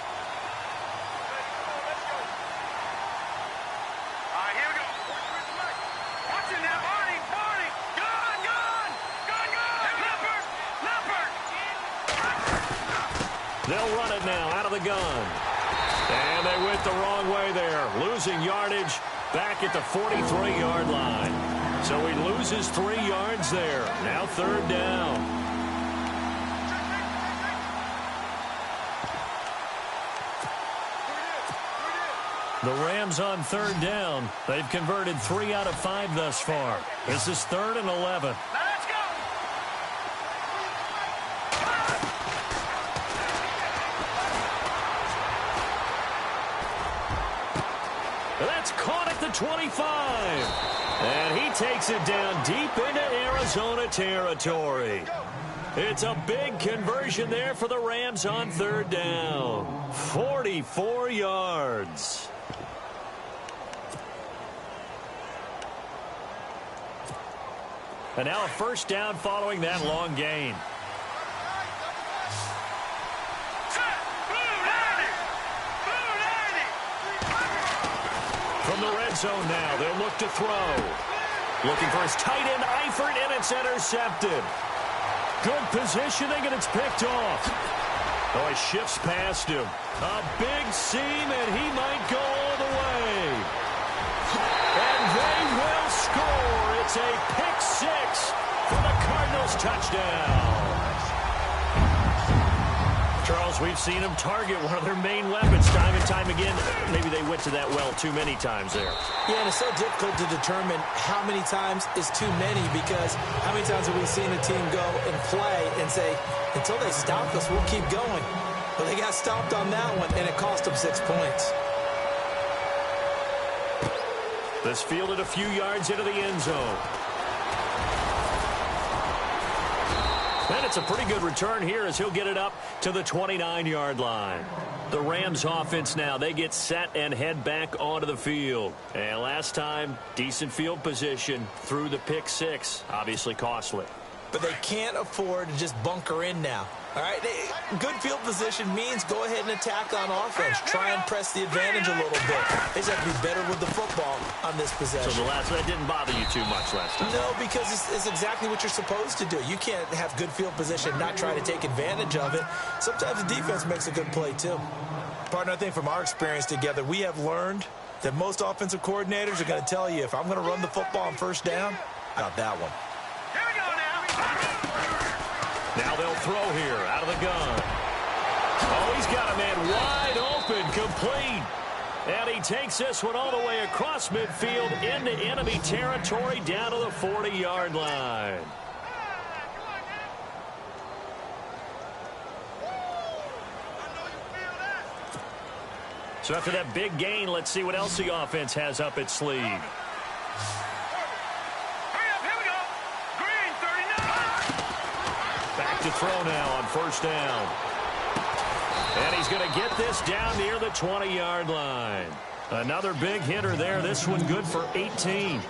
They'll run it now out of the gun. And they went the wrong way there, losing yardage back at the 43-yard line. So he loses 3 yards there. Now 3rd down. The Rams on 3rd down. They've converted 3 out of 5 thus far. This is 3rd and 11. That's caught at the 25. And he takes it down deep into Arizona territory. It's a big conversion there for the Rams on 3rd down. 44 yards. And now a 1st down following that long gain. From the red zone now, they'll look to throw. Looking for his tight end, Eifert, and it's intercepted. Good positioning, and it's picked off. Oh, he shifts past him. A big seam, and he might go all the way. And they will score. It's a pick 6 for the Cardinals touchdown. Charles, we've seen them target one of their main weapons time and time again. Maybe they went to that well too many times there. Yeah, and it's so difficult to determine how many times is too many, because how many times have we seen a team go and play and say, until they stop us, we'll keep going. But they got stopped on that one, and it cost them 6 points. This fielded a few yards into the end zone. And it's a pretty good return here as he'll get it up to the 29-yard line. The Rams offense now, they get set and head back onto the field. And last time, decent field position through the pick 6. Obviously costly. But they can't afford to just bunker in now. All right, good field position means go ahead and attack on offense. Try and press the advantage a little bit. They just have to be better with the football on this possession. So that didn't bother you too much last time? No, because it's exactly what you're supposed to do. You can't have good field position and not try to take advantage of it. Sometimes the defense makes a good play, too. Partner, I think from our experience together, we have learned that most offensive coordinators are going to tell you, if I'm going to run the football on 1st down, I got that one. Here we go now. Now they'll throw here out of the gun. Oh, he's got a man wide open, complete. And he takes this one all the way across midfield into enemy territory down to the 40-yard line. So after that big gain, let's see what else the offense has up its sleeve. To throw now on 1st down. And he he's going to get this down near the 20-yard line. Another big hitter there. This one good for 18.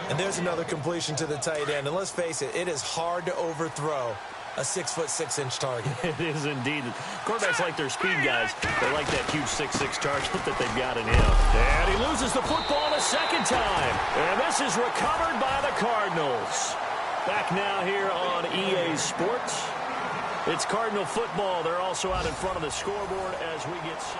And there's another completion to the tight end. And let's face it, it is hard to overthrow a 6'6" target. It is indeed. Quarterbacks like their speed guys. They like that huge 6'6" target that they've got in him. And he loses the football a second time. And this is recovered by the Cardinals. Back now here on EA Sports. It's Cardinal football. They're also out in front of the scoreboard as we get set.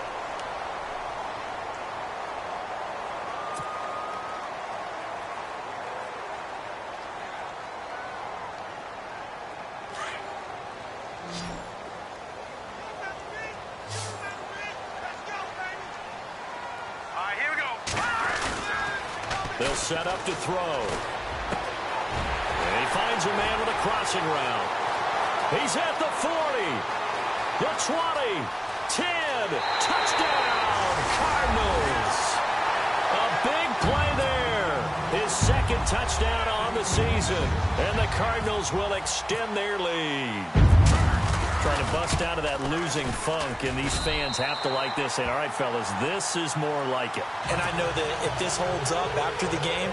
They'll set up to throw. And he finds a man with a crossing route. He's at the 40, the 20, 10, touchdown, Cardinals. A big play there. His second touchdown on the season. And the Cardinals will extend their lead. Trying to bust out of that losing funk, and these fans have to like this. And all right, fellas, this is more like it. And I know that if this holds up after the game,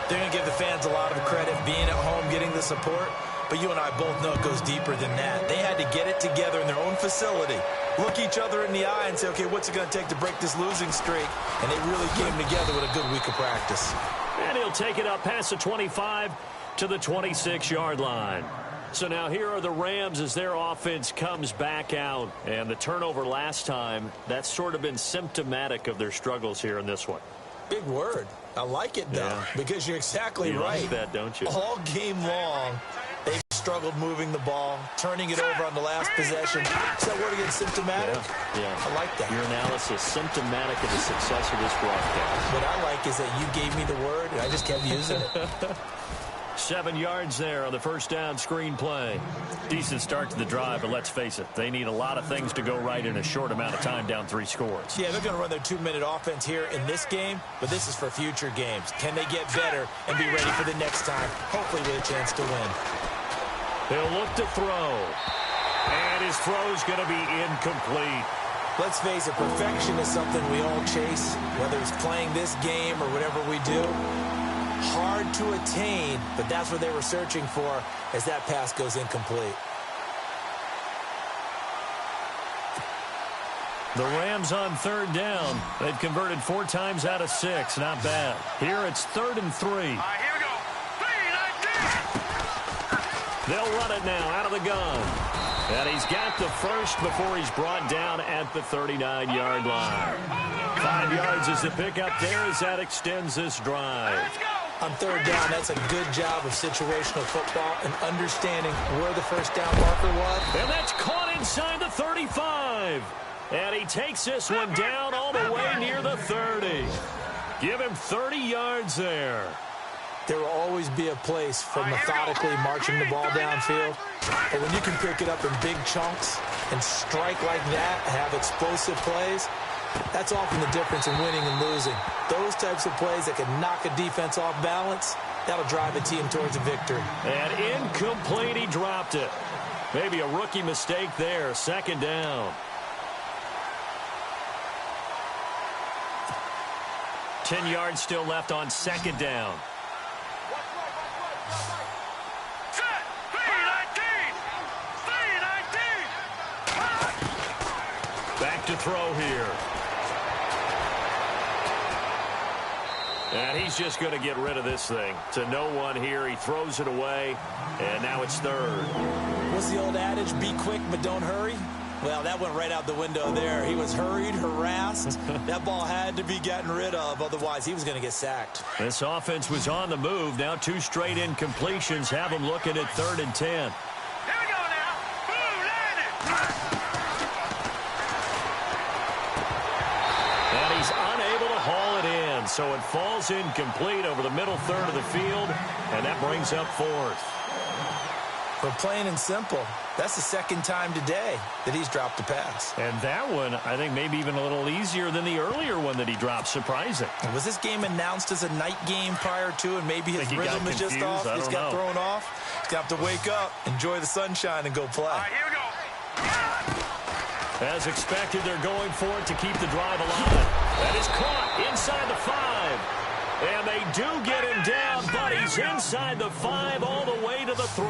they're going to give the fans a lot of credit being at home, getting the support. But you and I both know it goes deeper than that. They had to get it together in their own facility, look each other in the eye and say, okay, what's it going to take to break this losing streak? And they really came together with a good week of practice. And he'll take it up past the 25 to the 26-yard line. So now here are the Rams as their offense comes back out. And the turnover last time, that's sort of been symptomatic of their struggles here in this one. Big word. I like it, though, because you're exactly right. You like that, don't you? All game long, they've struggled moving the ball, turning it over on the last possession. Is that word again, symptomatic? Yeah. I like that. Your analysis, symptomatic of the success of this broadcast. What I like is that you gave me the word, and I just kept using it. 7 yards there on the first down screen play. Decent start to the drive, but let's face it, they need a lot of things to go right in a short amount of time, down 3 scores. Yeah, they're going to run their 2-minute offense here in this game, but this is for future games. Can they get better and be ready for the next time, hopefully with a chance to win? He'll look to throw, and his throw's going to be incomplete. Let's face it, perfection is something we all chase, whether it's playing this game or whatever we do. Hard to attain, but that's what they were searching for as that pass goes incomplete. The Rams on third down. They've converted 4 times out of 6. Not bad. Here it's 3rd and 3. Here we go. 3, 19. They'll run it now out of the gun. And he's got the first before he's brought down at the 39-yard line. 5 yards is the pickup there as that extends this drive. Let's go. On third down, that's a good job of situational football and understanding where the first down marker was. And that's caught inside the 35. And he takes this one down all the way near the 30. Give him 30 yards there. There will always be a place for methodically marching the ball downfield. But when you can pick it up in big chunks and strike like that, have explosive plays, that's often the difference in winning and losing. Those types of plays that can knock a defense off balance, that'll drive a team towards a victory. And incomplete, he dropped it. Maybe a rookie mistake there. 2nd down. 10 yards still left on 2nd down. Set. 3, 19. 3, 19. Back to throw here. And he's just going to get rid of this thing. To no one here. He throws it away. And now it's 3rd. What's the old adage? Be quick, but don't hurry. Well, that went right out the window there. He was hurried, harassed. That ball had to be gotten rid of. Otherwise, he was going to get sacked. This offense was on the move. Now 2 straight incompletions have him looking at 3rd and 10. Here we go now. Boom, landed. And he's unable to haul it in. So it falls incomplete over the middle 3rd of the field. And that brings up 4th. For plain and simple, that's the 2nd time today that he's dropped a pass. And that one, I think, maybe even a little easier than the earlier one that he dropped. Surprising. And was this game announced as a night game prior to, and maybe his rhythm is just off? He's got thrown off. He's got to wake up, enjoy the sunshine, and go play. Here we go. As expected, they're going for it to keep the drive alive. That is caught inside the 5. And they do get him down, but he's inside the 5 all the way to the 3.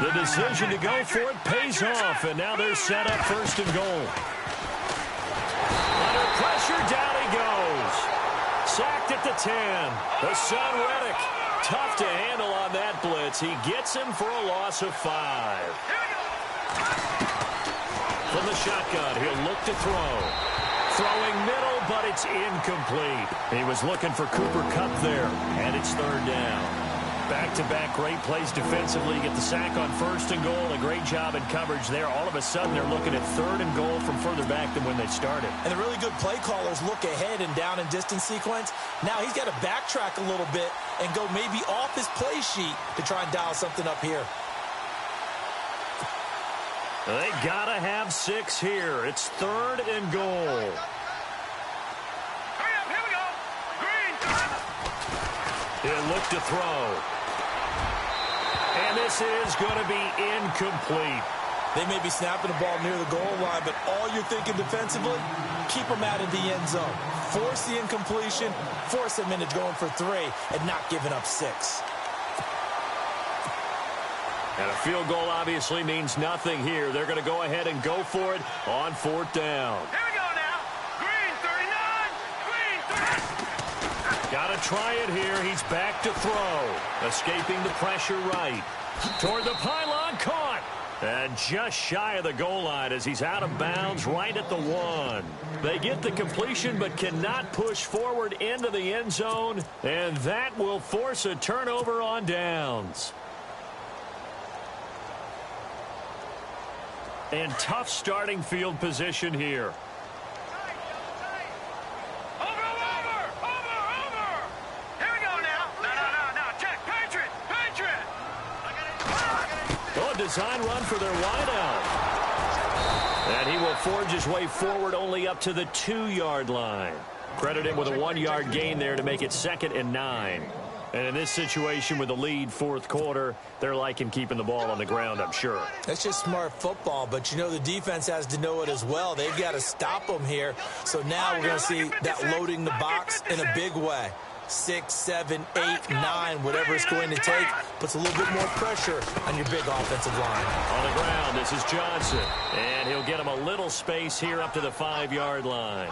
The decision to go for it pays off, and now they're set up 1st and goal. Under pressure, down he goes. Sacked at the 10. The son, Reddick, tough to handle on that blitz. He gets him for a loss of 5. From the shotgun, he'll look to throw. Throwing middle, but it's incomplete. He was looking for Cooper Kupp there, and it's 3rd down. Back-to-back great plays defensively. Get the sack on 1st and goal. A great job in coverage there. All of a sudden, they're looking at 3rd and goal from further back than when they started. And the really good play callers look ahead and down and distance sequence. Now he's got to backtrack a little bit and go maybe off his play sheet to try and dial something up here. They got to have 6 here. It's 3rd and goal. Hurry up, here we go. Green. He'll look to throw. And this is going to be incomplete. They may be snapping the ball near the goal line, but all you're thinking defensively, keep them out of the end zone. Force the incompletion, force them into going for 3, and not giving up 6. And a field goal obviously means nothing here. They're going to go ahead and go for it on 4th down. Here we go now. Green 39. Green 39. Got to try it here. He's back to throw. Escaping the pressure right. Toward the pylon, caught. And just shy of the goal line as he's out of bounds right at the 1. They get the completion but cannot push forward into the end zone. And that will force a turnover on downs. And tough starting field position here. Over. Here we go now. No. Check. Patriot. Oh, a design run for their wideout. And he will forge his way forward only up to the 2-yard line. Credit him with a 1-yard gain there to make it 2nd and 9. And in this situation with the lead 4th quarter, they're liking keeping the ball on the ground, I'm sure. That's just smart football, but you know the defense has to know it as well. They've got to stop them here. So now we're going to see that loading the box in a big way. 6, 7, 8, 9, whatever it's going to take, puts a little bit more pressure on your big offensive line. On the ground, this is Johnson. And he'll get him a little space here up to the 5-yard line.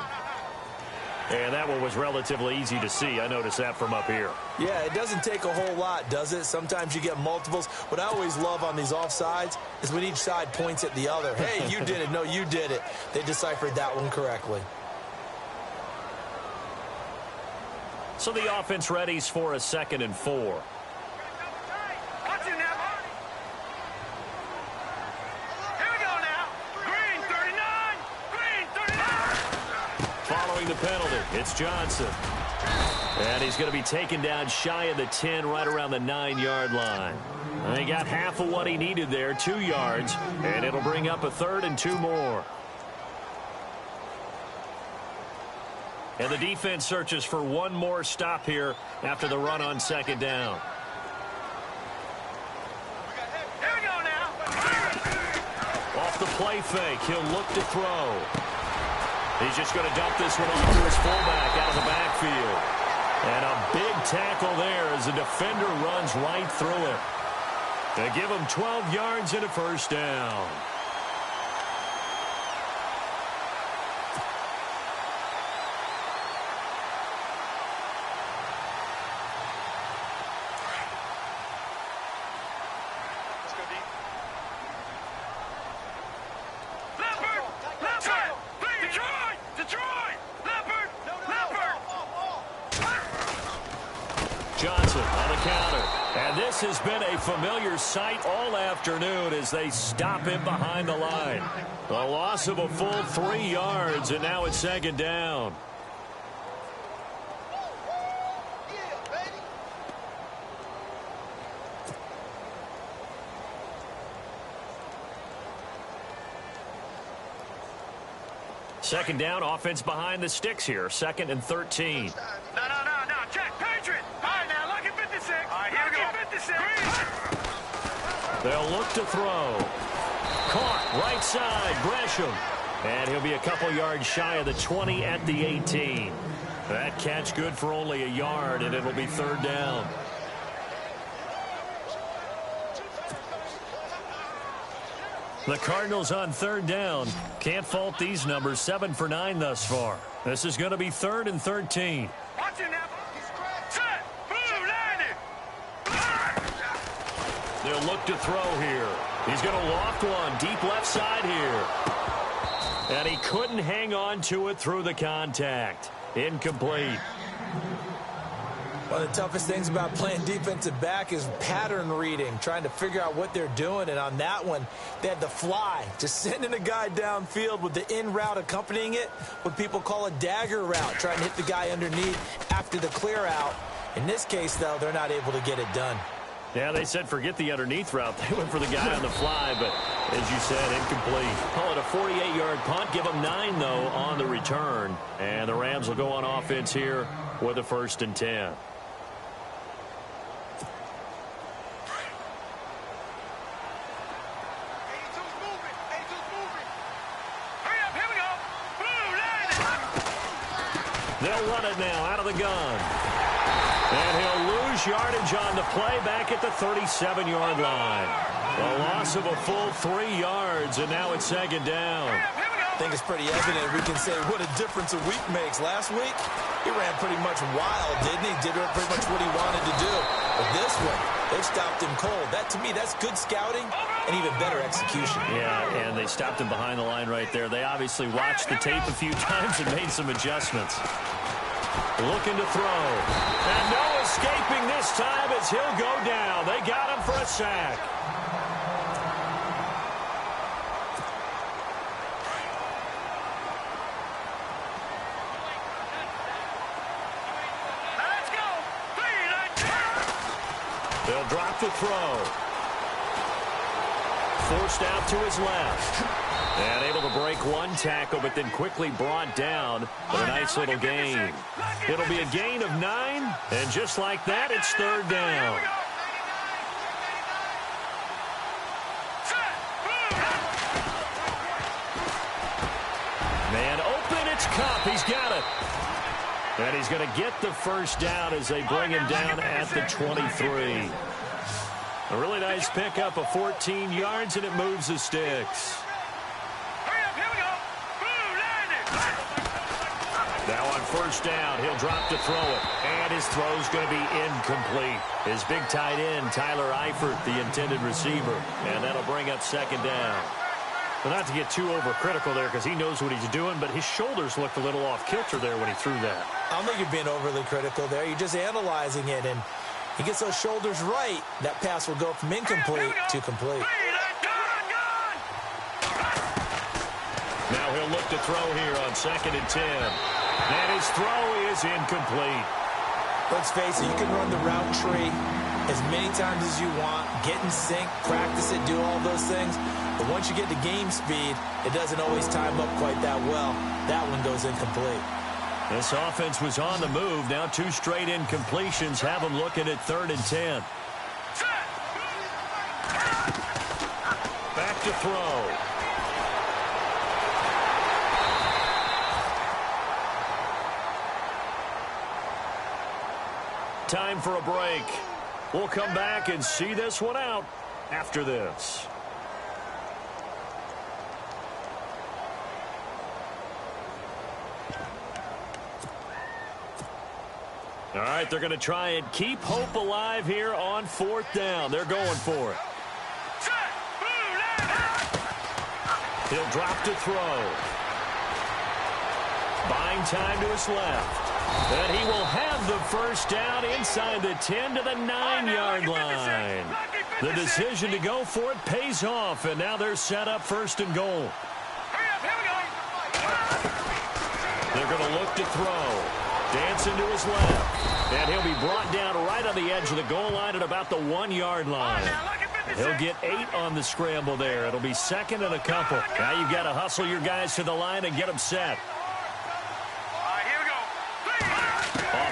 And that one was relatively easy to see. I noticed that from up here. Yeah, it doesn't take a whole lot, does it? Sometimes you get multiples. What I always love on these offsides is when each side points at the other. Hey, you did it. No, you did it. They deciphered that one correctly. So the offense readies for a 2nd and 4. Watch it now. Here we go now. Green 39. Following the penalty, it's Johnson. And he's going to be taken down shy of the 10, right around the 9-yard line. And he got half of what he needed there, 2 yards, and it'll bring up a 3rd and 2 more. And the defense searches for one more stop here after the run on 2nd down. Here we go now. Off the play fake, he'll look to throw. He's just going to dump this one off to his fullback out of the backfield. And a big tackle there as the defender runs right through it. They give him 12 yards and a 1st down. Johnson on the counter. And this has been a familiar sight all afternoon as they stop him behind the line. A loss of a full 3 yards, and now it's 2nd down. Second down, offense behind the sticks here. 2nd and 13. No. Check. Patriot. All right, now, look at 56. All right, here we go. 56. They'll look to throw. Caught right side. Gresham. And he'll be a couple yards shy of the 20 at the 18. That catch good for only a yard, and it'll be third down. The Cardinals on third down. Can't fault these numbers. 7 for 9 thus far. This is going to be 3rd and 13. Watch it now. Set. Move, landing. They'll look to throw here. He's going to loft one deep left side here. And he couldn't hang on to it through the contact. Incomplete. One of the toughest things about playing defensive back is pattern reading, trying to figure out what they're doing. And on that one, they had the fly, just sending a guy downfield with the in route accompanying it, what people call a dagger route, trying to hit the guy underneath after the clear out. In this case, though, they're not able to get it done. Yeah, they said forget the underneath route. They went for the guy on the fly, but as you said, incomplete. Call it a 48-yard punt. Give them 9, though, on the return. And the Rams will go on offense here with a 1st and 10. They'll run it now out of the gun. And he'll lose yardage on the play back at the 37-yard line. A loss of a full 3 yards, and now it's 2nd down. I think it's pretty evident. We can say what a difference a week makes. Last week, he ran pretty much wild, didn't he? Did pretty much what he wanted to do. But this one, they stopped him cold. That, to me, that's good scouting and even better execution. Yeah, and they stopped him behind the line right there. They obviously watched the tape a few times and made some adjustments. Looking to throw. And no escaping this time as he'll go down. They got him for a sack. They'll drop the throw. Forced out to his left. And able to break one tackle, but then quickly brought down with a nice little gain. It'll be a gain of 9, and just like that, it's 3rd down. Man open, it's Cup. He's got it. And he's going to get the 1st down as they bring him down at the 23. A really nice pickup of 14 yards, and it moves the sticks. Now on 1st down, he'll drop to throw it. And his throw's going to be incomplete. His big tight end, Tyler Eifert, the intended receiver. And that'll bring up 2nd down. Well, not to get too overcritical there because he knows what he's doing, but his shoulders looked a little off kilter there when he threw that. I don't think you're being overly critical there. You're just analyzing it, and he gets those shoulders right. That pass will go from incomplete to complete. Now he'll look to throw here on 2nd and 10. And his throw is incomplete. Let's face it, you can run the route tree as many times as you want, get in sync, practice it, do all those things. But once you get to game speed, it doesn't always time up quite that well. That one goes incomplete. This offense was on the move. Now 2 straight incompletions have them looking at 3rd and 10. Back to throw. Time for a break. We'll come back and see this one out after this. All right, they're going to try and keep hope alive here on 4th down. They're going for it. He'll drop to throw. Buying time to his left. And he will have the 1st down inside the 10 to the 9-yard line. The decision to go for it pays off, and now they're set up 1st and goal. They're going to look to throw. Dancing to his left. And he'll be brought down right on the edge of the goal line at about the 1-yard line. He'll get 8 on the scramble there. It'll be 2nd and a couple. Now you've got to hustle your guys to the line and get them set.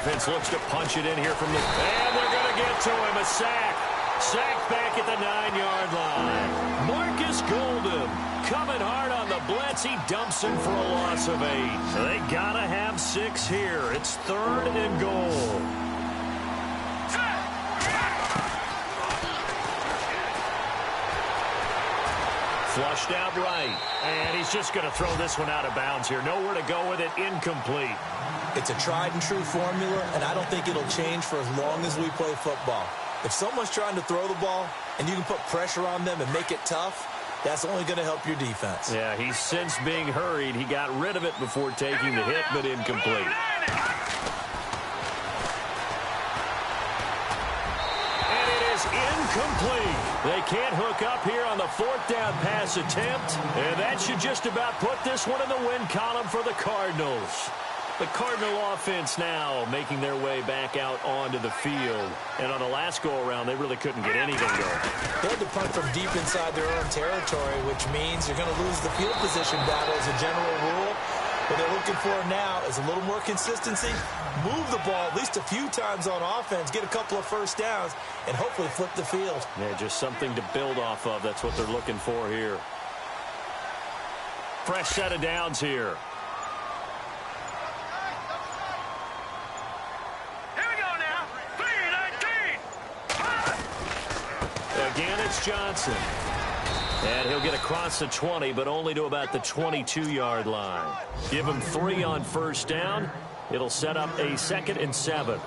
Offense looks to punch it in here from the... And they're going to get to him. A sack. Sack back at the 9-yard line. Marcus Golden coming hard on the blitz. He dumps him for a loss of 8. They got to have 6 here. It's 3rd and goal. Flushed out right. And he's just going to throw this one out of bounds here. Nowhere to go with it. Incomplete. It's a tried-and-true formula, and I don't think it'll change for as long as we play football. If someone's trying to throw the ball and you can put pressure on them and make it tough, that's only going to help your defense. Yeah, he's since being hurried. He got rid of it before taking the hit, but incomplete. And it is incomplete. They can't hook up here on the 4th down pass attempt, and that should just about put this one in the win column for the Cardinals. The Cardinal offense now making their way back out onto the field. And on the last go-around, they really couldn't get anything going. They had to punt from deep inside their own territory, which means you're going to lose the field position battle as a general rule. What they're looking for now is a little more consistency, move the ball at least a few times on offense, get a couple of first downs, and hopefully flip the field. Yeah, just something to build off of. That's what they're looking for here. Fresh set of downs here. Again, it's Johnson. And he'll get across the 20, but only to about the 22-yard line. Give him 3 on first down. It'll set up a 2nd and 7.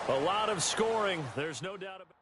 A lot of scoring. There's no doubt about it.